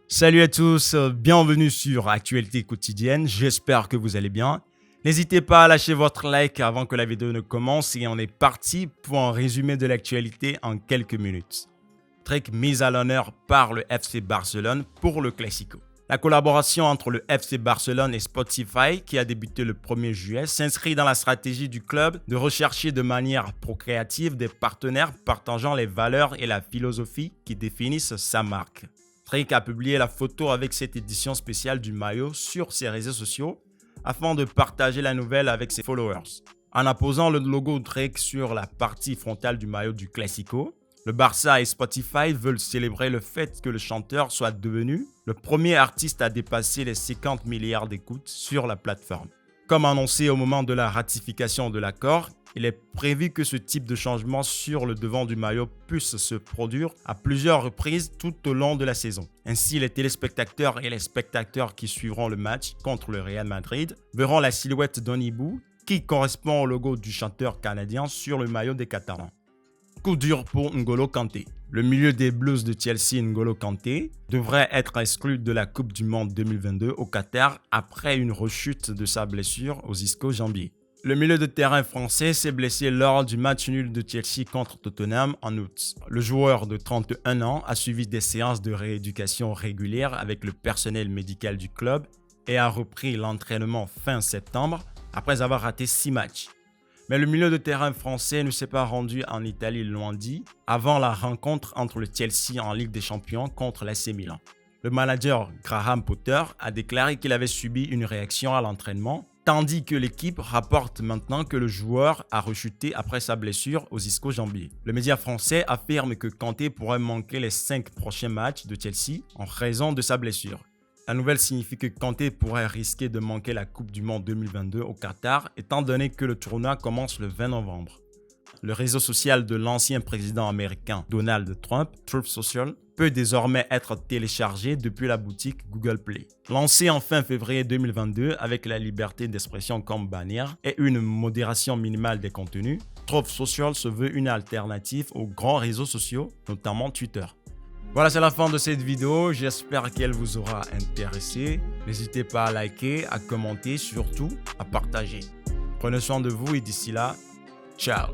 Salut à tous, bienvenue sur Actualité quotidienne, j'espère que vous allez bien. N'hésitez pas à lâcher votre like avant que la vidéo ne commence et on est parti pour un résumé de l'actualité en quelques minutes. Drake mise à l'honneur par le FC Barcelone pour le Classico. La collaboration entre le FC Barcelone et Spotify, qui a débuté le 1er juillet, s'inscrit dans la stratégie du club de rechercher de manière procréative des partenaires partageant les valeurs et la philosophie qui définissent sa marque. Drake a publié la photo avec cette édition spéciale du maillot sur ses réseaux sociaux afin de partager la nouvelle avec ses followers. En apposant le logo Drake sur la partie frontale du maillot du Classico, le Barça et Spotify veulent célébrer le fait que le chanteur soit devenu le premier artiste à dépasser les 50 milliards d'écoutes sur la plateforme. Comme annoncé au moment de la ratification de l'accord, il est prévu que ce type de changement sur le devant du maillot puisse se produire à plusieurs reprises tout au long de la saison. Ainsi, les téléspectateurs et les spectateurs qui suivront le match contre le Real Madrid verront la silhouette d'un hibou qui correspond au logo du chanteur canadien sur le maillot des Catalans. Coup dur pour N'Golo Kanté. Le milieu des Blues de Chelsea, N'Golo Kanté, devrait être exclu de la Coupe du Monde 2022 au Qatar après une rechute de sa blessure aux ischio-jambiers. Le milieu de terrain français s'est blessé lors du match nul de Chelsea contre Tottenham en août. Le joueur de 31 ans a suivi des séances de rééducation régulières avec le personnel médical du club et a repris l'entraînement fin septembre après avoir raté 6 matchs. Mais le milieu de terrain français ne s'est pas rendu en Italie loin dit avant la rencontre entre le Chelsea en Ligue des Champions contre l'AC Milan. Le manager Graham Potter a déclaré qu'il avait subi une réaction à l'entraînement, tandis que l'équipe rapporte maintenant que le joueur a rechuté après sa blessure aux ischio-jambiers. Le média français affirme que Kanté pourrait manquer les 5 prochains matchs de Chelsea en raison de sa blessure. La nouvelle signifie que Kanté pourrait risquer de manquer la Coupe du Monde 2022 au Qatar, étant donné que le tournoi commence le 20 novembre. Le réseau social de l'ancien président américain Donald Trump, Truth Social, peut désormais être téléchargé depuis la boutique Google Play. Lancé en fin février 2022 avec la liberté d'expression comme bannière et une modération minimale des contenus, Truth Social se veut une alternative aux grands réseaux sociaux, notamment Twitter. Voilà, c'est la fin de cette vidéo. J'espère qu'elle vous aura intéressé. N'hésitez pas à liker, à commenter, surtout à partager. Prenez soin de vous et d'ici là, ciao!